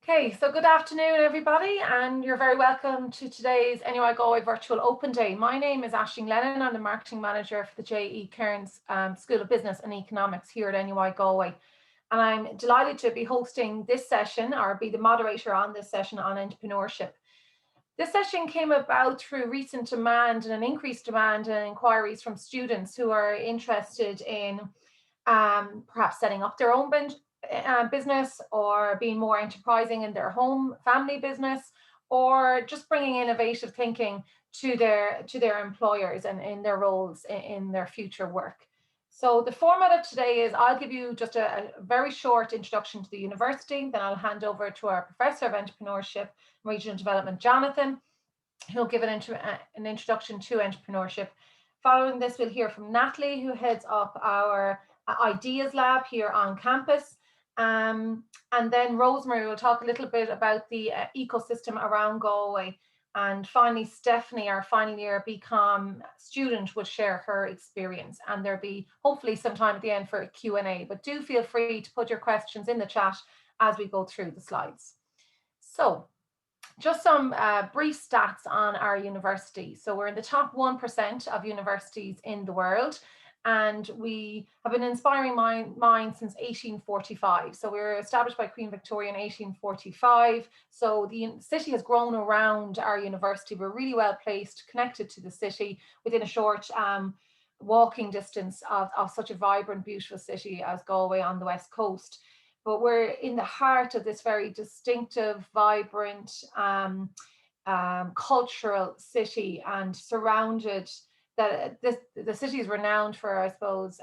Okay, so good afternoon, everybody, and you're very welcome to today's NUI Galway Virtual Open Day. My name is Aisling Lennon. I'm the Marketing Manager for the J.E. Kearns School of Business and Economics here at NUI Galway. And I'm delighted to be hosting this session, or be the moderator on this session on entrepreneurship. This session came about through recent demand and an increased demand and inquiries from students who are interested in perhaps setting up their own business, or being more enterprising in their home family business, or just bringing innovative thinking to their employers and in their roles in their future work. So the format of today is I'll give you just a very short introduction to the university, then I'll hand over to our Professor of Entrepreneurship and Regional Development, Jonathan, who'll give an introduction to entrepreneurship. Following this, we'll hear from Natalie, who heads up our Ideas Lab here on campus. And then Rosemary will talk a little bit about the ecosystem around Galway. And finally, Stephanie, our final year BCom student, will share her experience. And there'll be hopefully some time at the end for a Q&A, but do feel free to put your questions in the chat as we go through the slides. So just some brief stats on our university. So we're in the top 1% of universities in the world, and we have an inspiring mind since 1845. So we were established by Queen Victoria in 1845. So the city has grown around our university. We're really well placed, connected to the city within a short walking distance of such a vibrant, beautiful city as Galway on the west coast. But we're in the heart of this very distinctive, vibrant, cultural city, and surrounded that the city is renowned for, I suppose,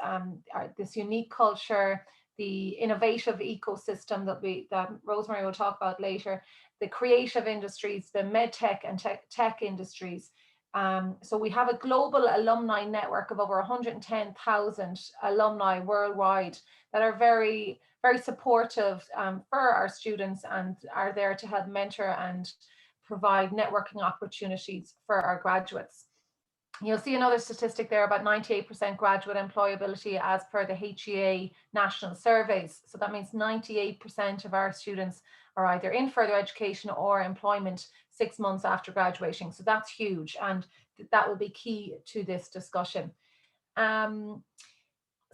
this unique culture, the innovative ecosystem that Rosemary will talk about later, the creative industries, the medtech and tech industries. So we have a global alumni network of over 110,000 alumni worldwide that are very, very supportive for our students and are there to help mentor and provide networking opportunities for our graduates. You'll see another statistic there about 98% graduate employability as per the HEA national surveys. So that means 98% of our students are either in further education or employment 6 months after graduating. So that's huge, and that will be key to this discussion. So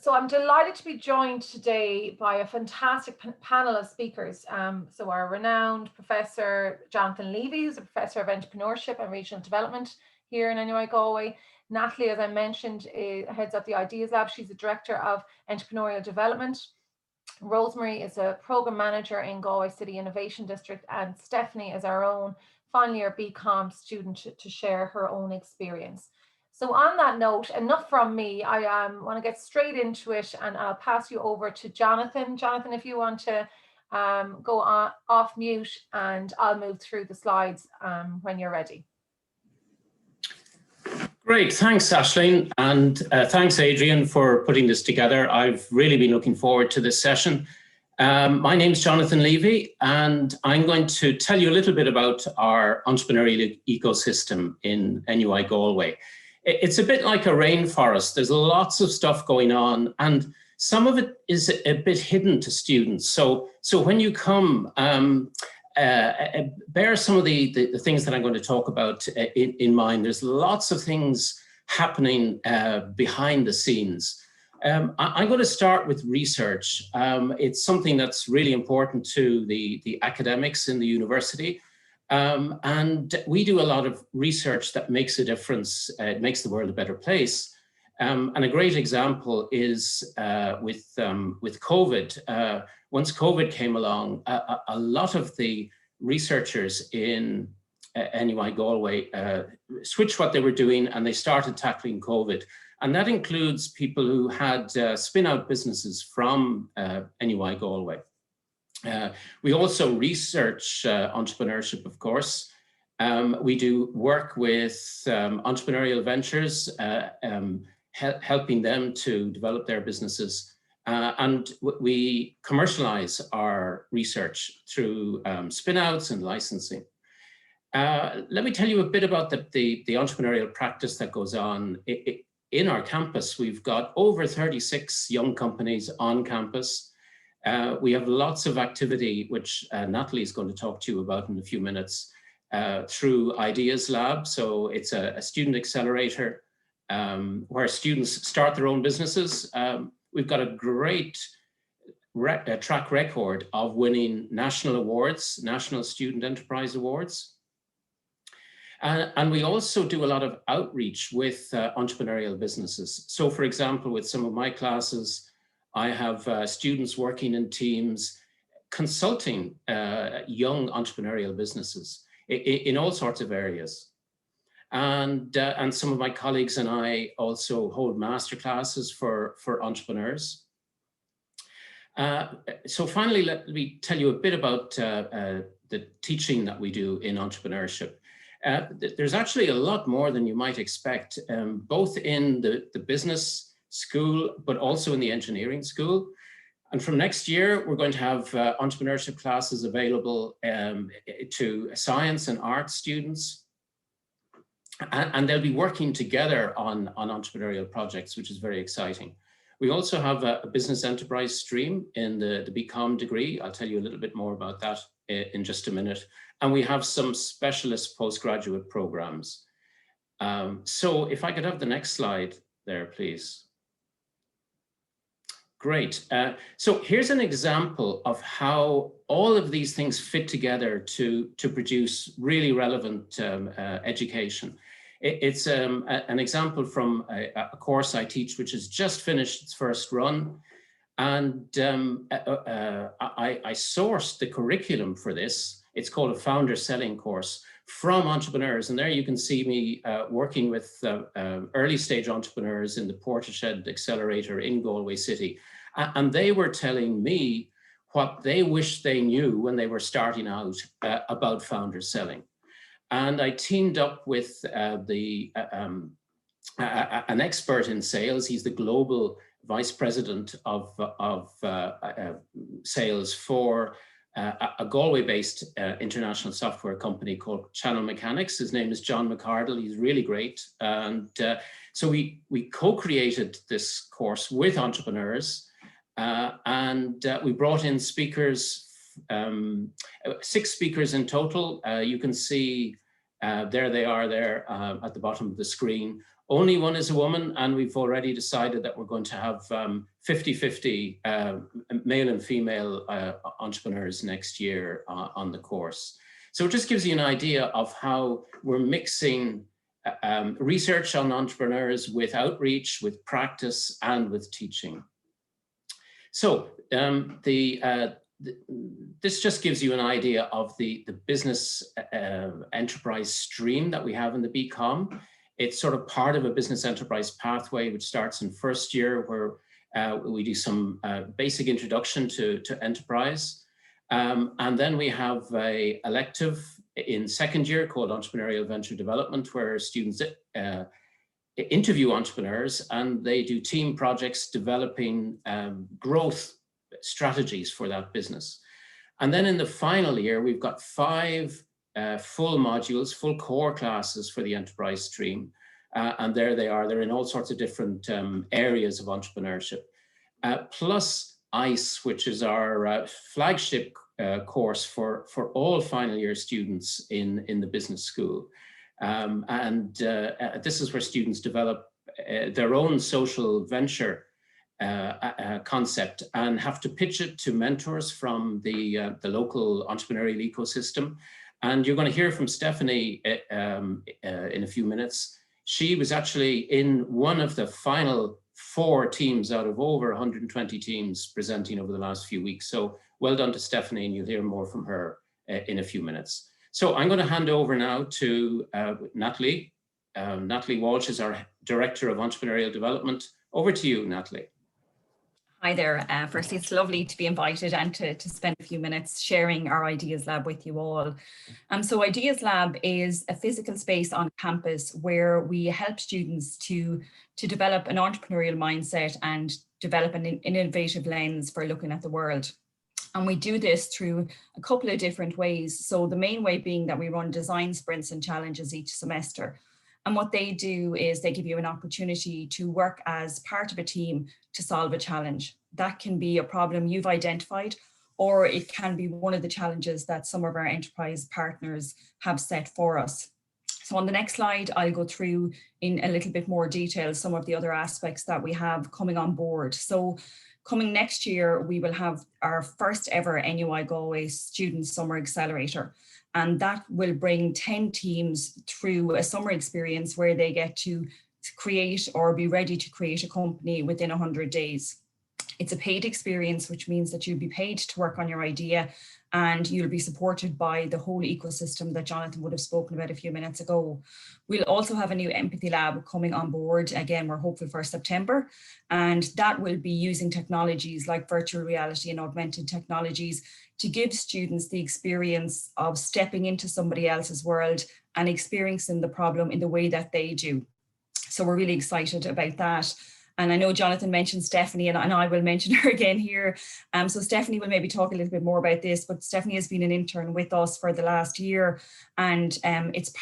I'm delighted to be joined today by a fantastic panel of speakers. So our renowned Professor Jonathan Levy, who's a Professor of Entrepreneurship and Regional Development here in NUI Galway. Natalie, as I mentioned, heads up the Ideas Lab. She's the Director of Entrepreneurial Development. Rosemary is a Program Manager in Galway City Innovation District, and Stephanie is our own final year BCom student to share her own experience. So on that note, enough from me. I want to get straight into it, and I'll pass you over to Jonathan. Jonathan, if you want to go off mute, and I'll move through the slides when you're ready. Great, thanks Aisling, and thanks Adrian for putting this together. I've really been looking forward to this session. My name's Jonathan Levy, and I'm going to tell you a little bit about our entrepreneurial ecosystem in NUI Galway. It's a bit like a rainforest. There's lots of stuff going on, and some of it is a bit hidden to students. So when you come, bear some of the things that I'm going to talk about in mind. There's lots of things happening behind the scenes. I'm going to start with research. It's something that's really important to the academics in the university. And we do a lot of research that makes a difference. It makes the world a better place. And a great example is with COVID. Once COVID came along, a lot of the researchers in NUI Galway switched what they were doing, and they started tackling COVID. And that includes people who had spin-out businesses from NUI Galway. We also research entrepreneurship, of course. We do work with entrepreneurial ventures, helping them to develop their businesses. And we commercialize our research through spin-outs and licensing. Let me tell you a bit about the entrepreneurial practice that goes on in our campus. We've got over 36 young companies on campus. We have lots of activity, which Natalie is going to talk to you about in a few minutes, through Ideas Lab. So it's a student accelerator where students start their own businesses. We've got a great track record of winning national awards, National Student Enterprise Awards. And we also do a lot of outreach with entrepreneurial businesses. So for example, with some of my classes, I have students working in teams consulting young entrepreneurial businesses in all sorts of areas. And some of my colleagues and I also hold masterclasses for entrepreneurs. So finally, let me tell you a bit about the teaching that we do in entrepreneurship. There's actually a lot more than you might expect, both in the business school, but also in the engineering school. And from next year, we're going to have entrepreneurship classes available to science and art students. And they'll be working together on entrepreneurial projects, which is very exciting. We also have a business enterprise stream in the BCom degree. I'll tell you a little bit more about that in just a minute. And we have some specialist postgraduate programs. So if I could have the next slide there, please. Great. So here's an example of how all of these things fit together to produce really relevant education. It's an example from a course I teach, which has just finished its first run. And I sourced the curriculum for this. It's called a founder selling course from entrepreneurs. And there you can see me working with early stage entrepreneurs in the Portishead Accelerator in Galway City. And they were telling me what they wish they knew when they were starting out about founder selling. And I teamed up with an expert in sales. He's the global vice president of sales for a Galway-based international software company called Channel Mechanics. His name is John McCardle. He's really great. And so we co-created this course with entrepreneurs, and we brought in speakers, 6 speakers in total. You can see there they are there at the bottom of the screen. Only one is a woman, and we've already decided that we're going to have 50-50 male and female entrepreneurs next year on the course. So it just gives you an idea of how we're mixing research on entrepreneurs with outreach, with practice, and with teaching. So this just gives you an idea of the business enterprise stream that we have in the BCom. It's sort of part of a business enterprise pathway, which starts in first year, where we do some basic introduction to enterprise. And then we have an elective in second year called Entrepreneurial Venture Development, where students interview entrepreneurs and they do team projects developing growth strategies for that business. And then in the final year, we've got 5 full modules, full core classes for the enterprise stream. And there they are. They're in all sorts of different areas of entrepreneurship. Plus ICE, which is our flagship course for all final year students in the business school. This is where students develop their own social venture concept and have to pitch it to mentors from the local entrepreneurial ecosystem. And you're going to hear from Stephanie in a few minutes. She was actually in one of the final 4 teams out of over 120 teams presenting over the last few weeks. So well done to Stephanie, and you'll hear more from her in a few minutes. So I'm going to hand over now to Natalie. Natalie Walsh is our Director of Entrepreneurial Development. Over to you, Natalie. Hi there. Firstly, it's lovely to be invited and to spend a few minutes sharing our Ideas Lab with you all. So Ideas Lab is a physical space on campus where we help students to develop an entrepreneurial mindset and develop an innovative lens for looking at the world. And we do this through a couple of different ways. So the main way being that we run design sprints and challenges each semester. And what they do is they give you an opportunity to work as part of a team to solve a challenge. That can be a problem you've identified, or it can be one of the challenges that some of our enterprise partners have set for us. So on the next slide, I'll go through in a little bit more detail some of the other aspects that we have coming on board. So coming next year, we will have our first ever NUI Galway Student Summer Accelerator. And that will bring 10 teams through a summer experience where they get to create or be ready to create a company within 100 days. It's a paid experience, which means that you'll be paid to work on your idea, and you'll be supported by the whole ecosystem that Jonathan would have spoken about a few minutes ago. We'll also have a new empathy lab coming on board. Again, we're hopeful for September, and that will be using technologies like virtual reality and augmented technologies to give students the experience of stepping into somebody else's world and experiencing the problem in the way that they do. So we're really excited about that. And I know Jonathan mentioned Stephanie, and I will mention her again here. So Stephanie will maybe talk a little bit more about this, but Stephanie has been an intern with us for the last year. And it's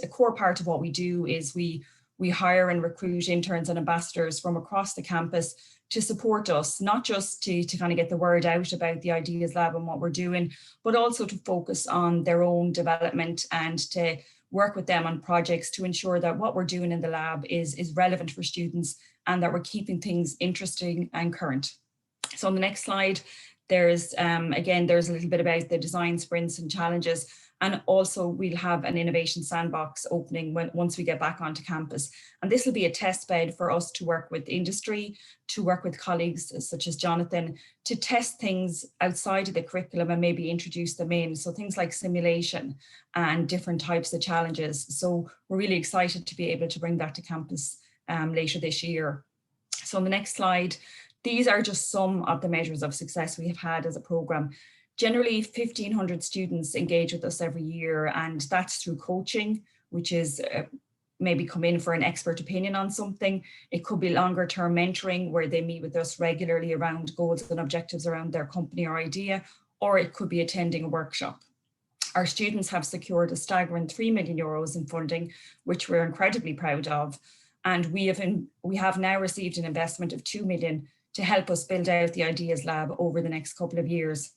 a core part of what we do is we hire and recruit interns and ambassadors from across the campus to support us, not just to kind of get the word out about the Ideas Lab and what we're doing, but also to focus on their own development and to work with them on projects to ensure that what we're doing in the lab is relevant for students and that we're keeping things interesting and current. So on the next slide, there's again, there's a little bit about the design sprints and challenges. And also we'll have an innovation sandbox opening once we get back onto campus. And this will be a test bed for us to work with industry, to work with colleagues such as Jonathan, to test things outside of the curriculum and maybe introduce them in. So things like simulation and different types of challenges. So we're really excited to be able to bring that to campus later this year. So on the next slide, these are just some of the measures of success we have had as a program. Generally, 1,500 students engage with us every year, and that's through coaching, which is maybe come in for an expert opinion on something. It could be longer term mentoring where they meet with us regularly around goals and objectives around their company or idea, or it could be attending a workshop. Our students have secured a staggering €3 million in funding, which we're incredibly proud of. And we have now received an investment of 2 million to help us build out the Ideas Lab over the next couple of years.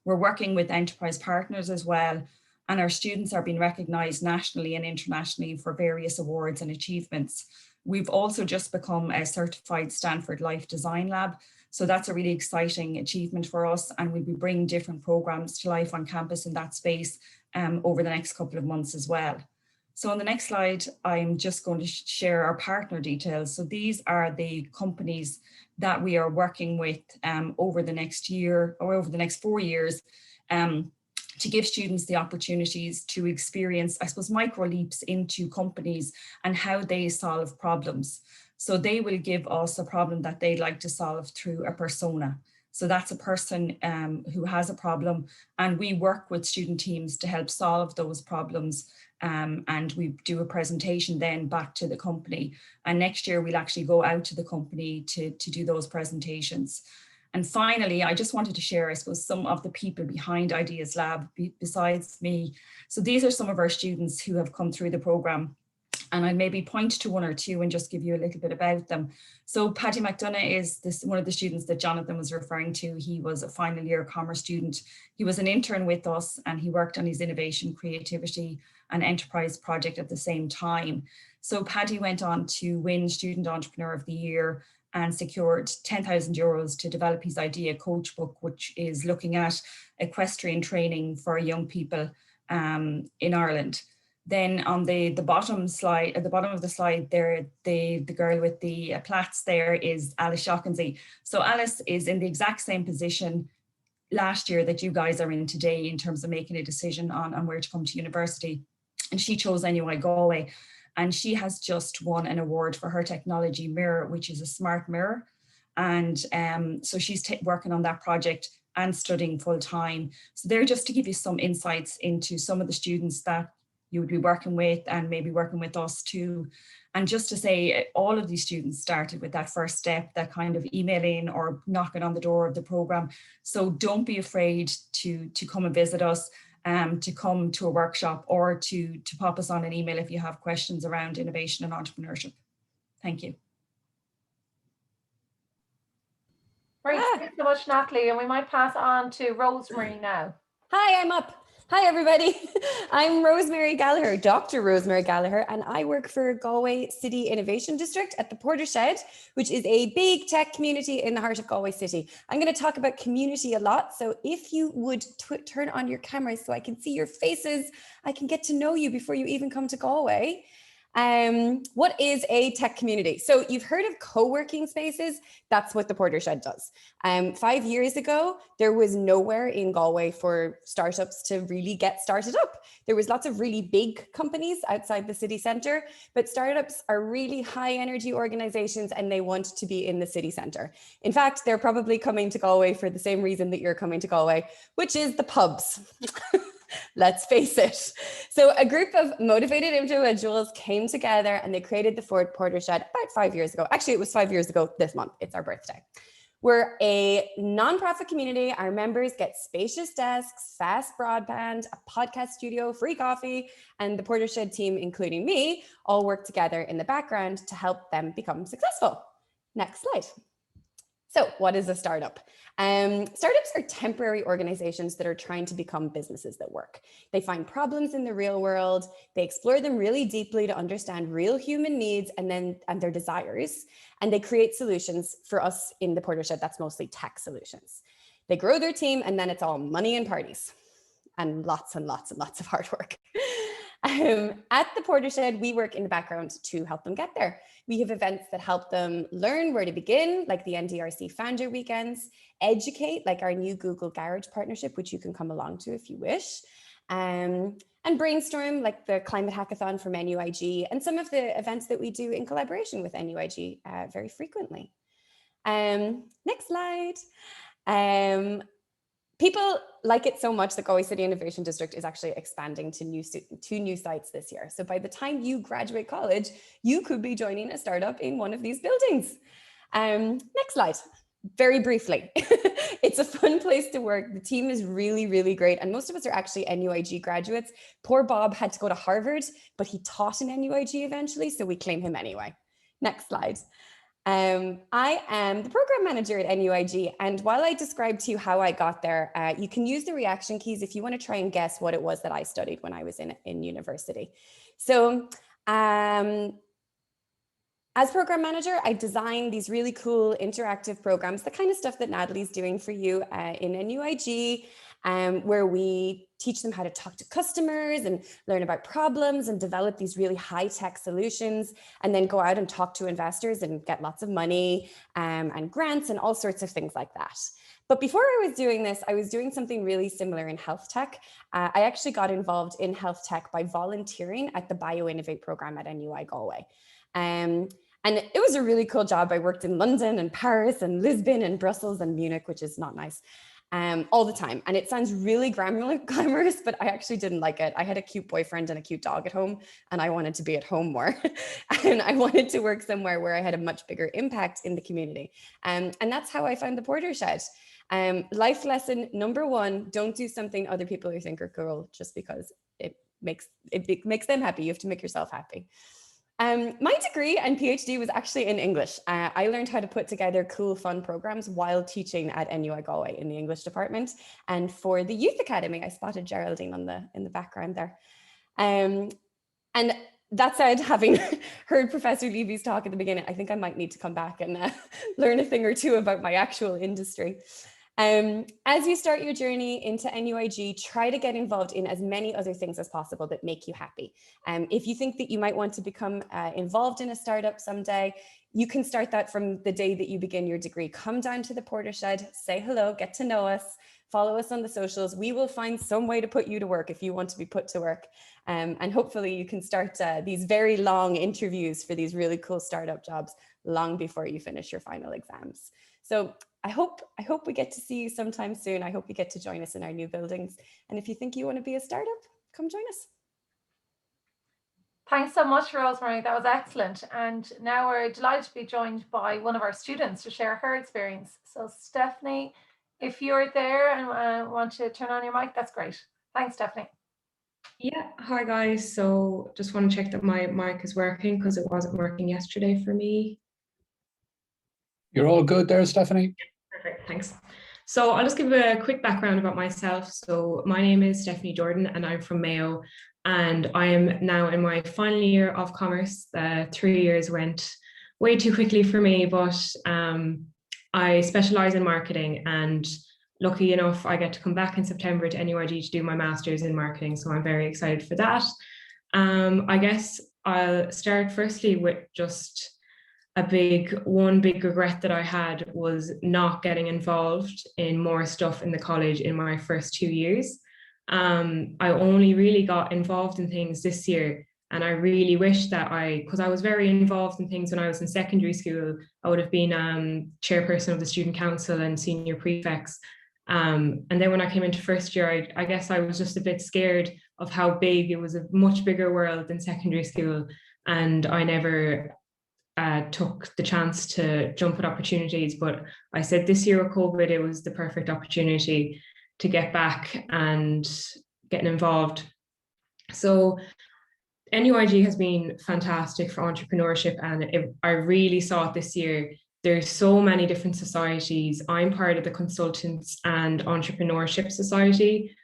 We're working with enterprise partners as well, and our students are being recognised nationally and internationally for various awards and achievements. We've also just become a certified Stanford Life Design Lab, so that's a really exciting achievement for us, and we'll be bringing different programmes to life on campus in that space over the next couple of months as well. So on the next slide, I'm just going to share our partner details. So these are the companies that we are working with over the next year or over the next 4 years to give students the opportunities to experience, I suppose, micro leaps into companies and how they solve problems. So they will give us a problem that they'd like to solve through a persona. So that's a person who has a problem, and we work with student teams to help solve those problems. And we do a presentation then back to the company. And next year we'll actually go out to the company to do those presentations. And finally, I just wanted to share, I suppose, some of the people behind Ideas Lab besides me. So these are some of our students who have come through the program. And I'll maybe point to one or two and just give you a little bit about them. So Paddy Mcdonough is one of the students that Jonathan was referring to. He was a final year commerce student. He was an intern with us and he worked on his innovation, creativity and enterprise project at the same time. So Paddy went on to win Student Entrepreneur of the Year and secured €10,000 to develop his idea coach book, which is looking at equestrian training for young people in Ireland. Then on the bottom slide, at the bottom of the slide there, the girl with the plaits there is Alice Shawkinsey. So Alice is in the exact same position last year that you guys are in today in terms of making a decision on where to come to university. And she chose NUI Galway. And she has just won an award for her technology mirror, which is a smart mirror. And so she's working on that project and studying full time. So they're just to give you some insights into some of the students that you would be working with and maybe working with us too. And just to say, all of these students started with that first step, that kind of emailing or knocking on the door of the program. So don't be afraid to come and visit us. to come to a workshop or to pop us on an email if you have questions around innovation and entrepreneurship. Thank you. Great, thanks so much, Natalie. And we might pass on to Rosemary now. Hi, I'm up. Hi, everybody. I'm Rosemary Gallagher, Dr. Rosemary Gallagher, and I work for Galway City Innovation District at the Portershed, which is a big tech community in the heart of Galway City. I'm going to talk about community a lot, so if you would turn on your cameras so I can see your faces, I can get to know you before you even come to Galway. What is a tech community? So you've heard of co-working spaces. That's what the Portershed does. 5 years ago, there was nowhere in Galway for startups to really get started up. There was lots of really big companies outside the city centre, but startups are really high energy organizations and they want to be in the city centre. In fact, they're probably coming to Galway for the same reason that you're coming to Galway, which is the pubs. Let's face it. So a group of motivated individuals came together and they created the Portershed about 5 years ago. Actually, it was 5 years ago this month. It's our birthday. We're a nonprofit community. Our members get spacious desks, fast broadband, a podcast studio, free coffee, and the Portershed team, including me, all work together in the background to help them become successful. Next slide. So what is a startup? Startups are temporary organizations that are trying to become businesses that work. They find problems in the real world. They explore them really deeply to understand real human needs and their desires. And they create solutions for us in the Portershed. That's mostly tech solutions. They grow their team and then it's all money and parties and lots and lots and lots of hard work. At the Portershed, we work in the background to help them get there. We have events that help them learn where to begin, like the NDRC Founder Weekends, educate, like our new Google Garage partnership, which you can come along to if you wish, and brainstorm, like the Climate Hackathon from NUIG, and some of the events that we do in collaboration with NUIG very frequently. Next slide. People like it so much that Galway City Innovation District is actually expanding to two new sites this year. So by the time you graduate college, you could be joining a startup in one of these buildings. Next slide. Very briefly, it's a fun place to work. The team is really, really great. And most of us are actually NUIG graduates. Poor Bob had to go to Harvard, but he taught in NUIG eventually, so we claim him anyway. Next slide. I am the program manager at NUIG, and while I described to you how I got there, you can use the reaction keys if you want to try and guess what it was that I studied when I was in university. So as program manager, I design these really cool interactive programs, the kind of stuff that Natalie's doing for you in NUIG, where we teach them how to talk to customers and learn about problems and develop these really high-tech solutions, and then go out and talk to investors and get lots of money and grants and all sorts of things like that. But before I was doing this, I was doing something really similar in health tech. I actually got involved in health tech by volunteering at the Innovate program at NUI Galway. And it was a really cool job. I worked in London and Paris and Lisbon and Brussels and Munich, which is not nice, all the time. And it sounds really glamorous, but I actually didn't like it. I had a cute boyfriend and a cute dog at home, and I wanted to be at home more. And I wanted to work somewhere where I had a much bigger impact in the community. And that's how I found the Portershed. Life lesson number one, don't do something other people think are cool just because it makes them happy. You have to make yourself happy. My degree and PhD was actually in English. I learned how to put together cool, fun programs while teaching at NUI Galway in the English department. And for the Youth Academy, I spotted Geraldine in the background there. And that said, having heard Professor Levy's talk at the beginning, I think I might need to come back and learn a thing or two about my actual industry. As you start your journey into NUIG, try to get involved in as many other things as possible that make you happy. If you think that you might want to become involved in a startup someday, you can start that from the day that you begin your degree. Come down to the Portershed, say hello, get to know us, follow us on the socials. We will find some way to put you to work if you want to be put to work. And hopefully you can start these very long interviews for these really cool startup jobs long before you finish your final exams. So I hope we get to see you sometime soon. I hope you get to join us in our new buildings. And if you think you want to be a startup, come join us. Thanks so much, Rosemary. That was excellent. And now we're delighted to be joined by one of our students to share her experience. So Stephanie, if you're there and want to turn on your mic, that's great. Thanks, Stephanie. Yeah, hi guys. So just want to check that my mic is working because it wasn't working yesterday for me. You're all good there, Stephanie? Perfect, thanks. So I'll just give a quick background about myself. So my name is Stephanie Jordan and I'm from Mayo, and I am now in my final year of commerce. 3 years went way too quickly for me, but I specialize in marketing, and lucky enough, I get to come back in September to NUIG to do my master's in marketing. So I'm very excited for that. I guess I'll start firstly with just one big regret that I had was not getting involved in more stuff in the college in my first 2 years. I only really got involved in things this year, and I really wish that because I was very involved in things when I was in secondary school. I would have been chairperson of the student council and senior prefects. And then when I came into first year, I guess I was just a bit scared of how big it was, a much bigger world than secondary school, and I never took the chance to jump at opportunities. But I said this year with COVID, it was the perfect opportunity to get back and getting involved. So NUIG has been fantastic for entrepreneurship, and I really saw it this year. There's so many different societies. I'm part of the Consultants and Entrepreneurship Society.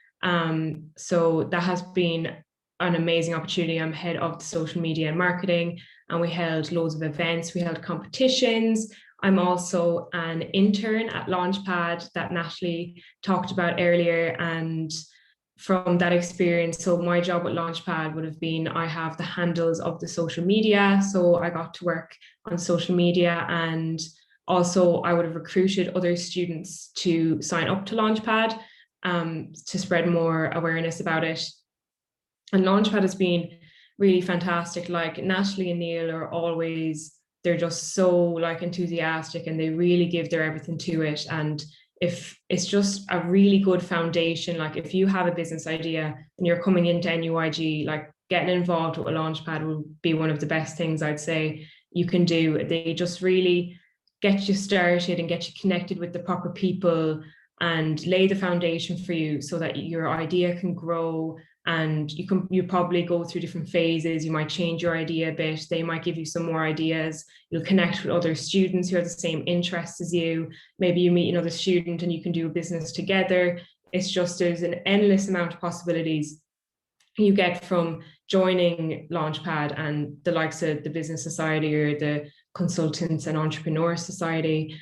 So that has been an amazing opportunity. I'm head of the social media and marketing, and we held loads of events. We held competitions. I'm also an intern at Launchpad that Natalie talked about earlier. And from that experience, so my job at Launchpad would have been, I have the handles of the social media. So I got to work on social media, and also I would have recruited other students to sign up to Launchpad to spread more awareness about it. And Launchpad has been really fantastic. Like Natalie and Neil are always, they're just so like enthusiastic, and they really give their everything to it. And if it's just a really good foundation, like if you have a business idea and you're coming into NUIG, like getting involved with a Launchpad will be one of the best things I'd say you can do. They just really get you started and get you connected with the proper people and lay the foundation for you so that your idea can grow. And you probably go through different phases. You might change your idea a bit. They might give you some more ideas. You'll connect with other students who have the same interests as you. Maybe you meet another student and you can do a business together. It's just, there's an endless amount of possibilities you get from joining Launchpad and the likes of the Business Society or the Consultants and Entrepreneur Society.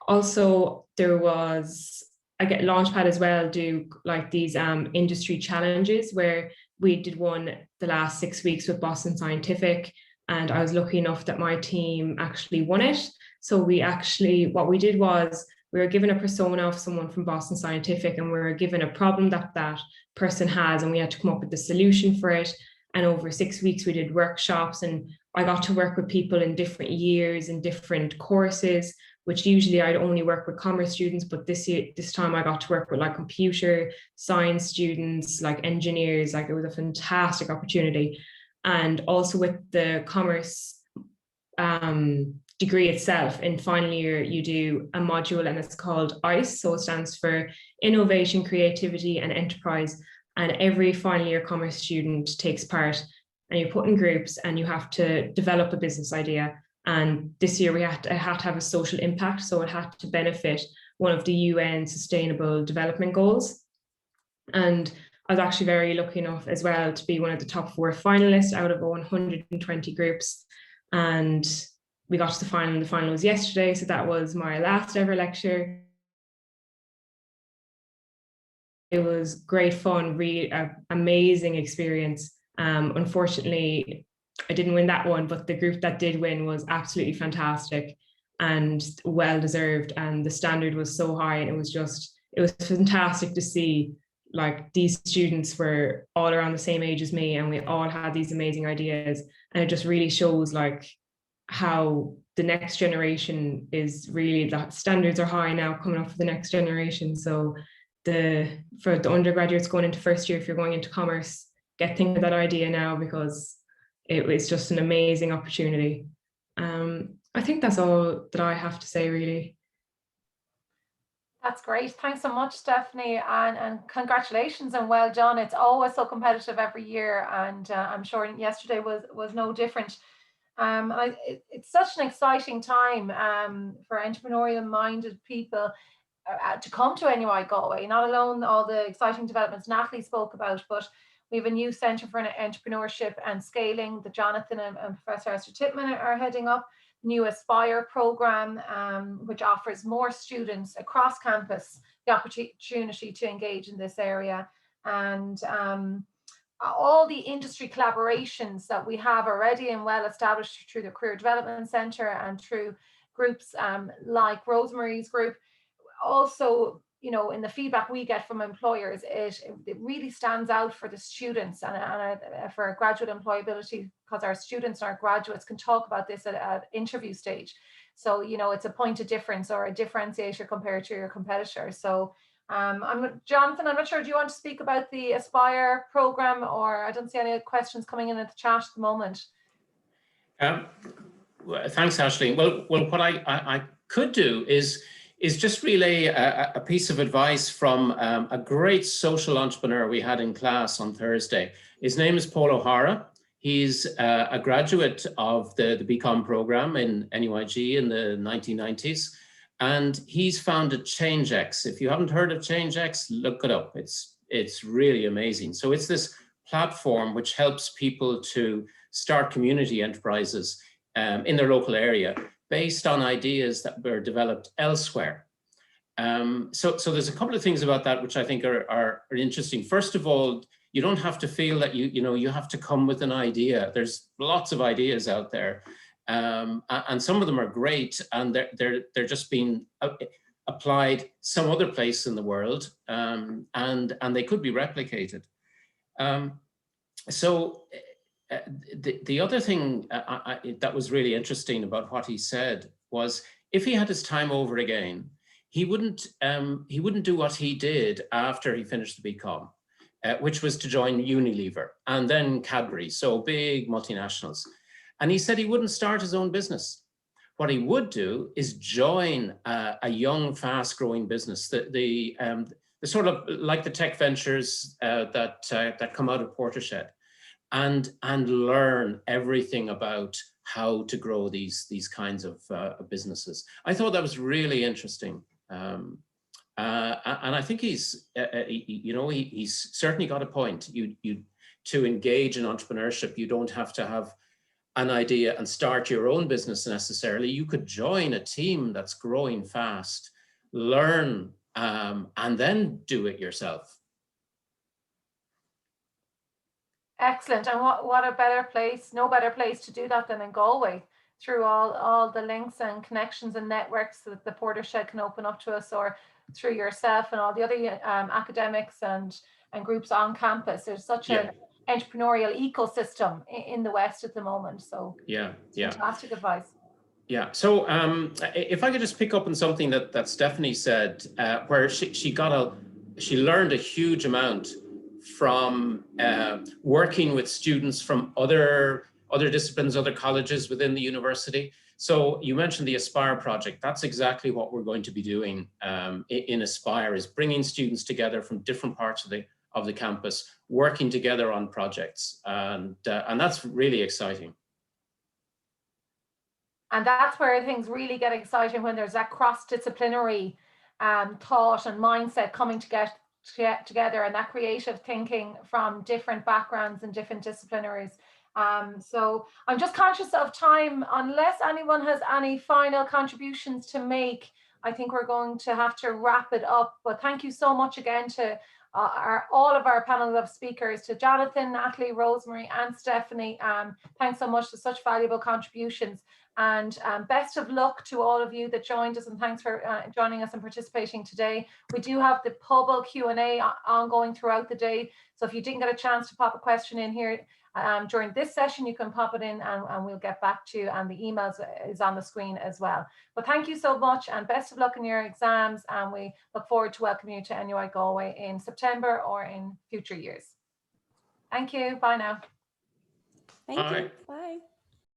Also, there was, I get Launchpad as well, do like these industry challenges where we did one the last 6 weeks with Boston Scientific, and I was lucky enough that my team actually won it. So what we did was we were given a persona of someone from Boston Scientific, and we were given a problem that person has, and we had to come up with the solution for it. And over 6 weeks we did workshops, and I got to work with people in different years and different courses, which usually I'd only work with commerce students, but this time I got to work with like computer science students, like engineers. Like it was a fantastic opportunity. And also with the commerce degree itself, in final year you do a module, and it's called ICE, so it stands for Innovation, Creativity and Enterprise. And every final year commerce student takes part, and you put in groups and you have to develop a business idea. And this year I had to have a social impact, so it had to benefit one of the UN Sustainable Development Goals. And I was actually very lucky enough as well to be one of the top 4 finalists out of 120 groups. And we got to the final, and the final was yesterday. So that was my last ever lecture. It was great fun, really amazing experience. Unfortunately, I didn't win that one, but the group that did win was absolutely fantastic and well deserved. And the standard was so high, and it was fantastic to see like these students were all around the same age as me, and we all had these amazing ideas. And it just really shows like how the next generation is really, the standards are high now coming up for the next generation. So for the undergraduates going into first year, if you're going into commerce, get thinking of that idea now, because it was just an amazing opportunity. I think that's all that I have to say, really. That's great. Thanks so much, Stephanie, and congratulations and well done. It's always so competitive every year, and I'm sure yesterday was no different. It's such an exciting time for entrepreneurial minded people to come to NUI Galway, not alone all the exciting developments Natalie spoke about, but we have a new Centre for Entrepreneurship and Scaling that Jonathan and Professor Esther Titman are heading up. New Aspire program, which offers more students across campus the opportunity to engage in this area. And all the industry collaborations that we have already and well established through the Career Development Centre and through groups like Rosemary's group. Also, you know, in the feedback we get from employers, it really stands out for the students and for graduate employability, because our students and our graduates can talk about this at interview stage. So, you know, it's a point of difference or a differentiator compared to your competitors. So Jonathan, I'm not sure, do you want to speak about the Aspire program, or I don't see any questions coming in at the chat at the moment. Thanks, Aisling. Well, what I could do is just relay a piece of advice from a great social entrepreneur we had in class on Thursday. His name is Paul O'Hara. He's a graduate of the BCom program in NUIG in the 1990s. And he's founded ChangeX. If you haven't heard of ChangeX, look it up. It's really amazing. So it's this platform which helps people to start community enterprises in their local area based on ideas that were developed elsewhere. So there's a couple of things about that which I think are interesting. First of all, you don't have to feel that you have to come with an idea. There's lots of ideas out there. And some of them are great, and they're just being applied some other place in the world, and they could be replicated. So the other thing that was really interesting about what he said was, if he had his time over again, he wouldn't do what he did after he finished the BCom, which was to join Unilever and then Cadbury, so big multinationals. And he said he wouldn't start his own business. What he would do is join a young, fast-growing business, the sort of like the tech ventures that come out of Portishead, and learn everything about how to grow these kinds of businesses. I thought that was really interesting, and I think he's certainly got a point. To engage in entrepreneurship, you don't have to have an idea and start your own business necessarily. You could join a team that's growing fast, learn, and then do it yourself. Excellent. And what a better place, no better place to do that than in Galway, through all the links and connections and networks that the Portishead can open up to us, or through yourself and all the other academics and groups on campus. There's such an entrepreneurial ecosystem in the West at the moment. So fantastic advice. Yeah. So if I could just pick up on something that Stephanie said, where she learned a huge amount from working with students from other disciplines, other colleges within the university. So you mentioned the Aspire project. That's exactly what we're going to be doing in Aspire, is bringing students together from different parts of the campus, working together on projects, and that's really exciting. And that's where things really get exciting, when there's that cross-disciplinary thought and mindset coming together, and that creative thinking from different backgrounds and different disciplinaries. So I'm just conscious of time. Unless anyone has any final contributions to make, I think we're going to have to wrap it up. But thank you so much again to all of our panel of speakers, to Jonathan, Natalie, Rosemary and Stephanie. Thanks so much for such valuable contributions, and best of luck to all of you that joined us, and thanks for joining us and participating today. We do have the Pubble Q&A ongoing throughout the day, so if you didn't get a chance to pop a question in here during this session, you can pop it in and we'll get back to you, and the emails is on the screen as well. But thank you so much, and best of luck in your exams, and we look forward to welcoming you to NUI Galway in September or in future years. Thank you. Bye now. Thank you. Bye.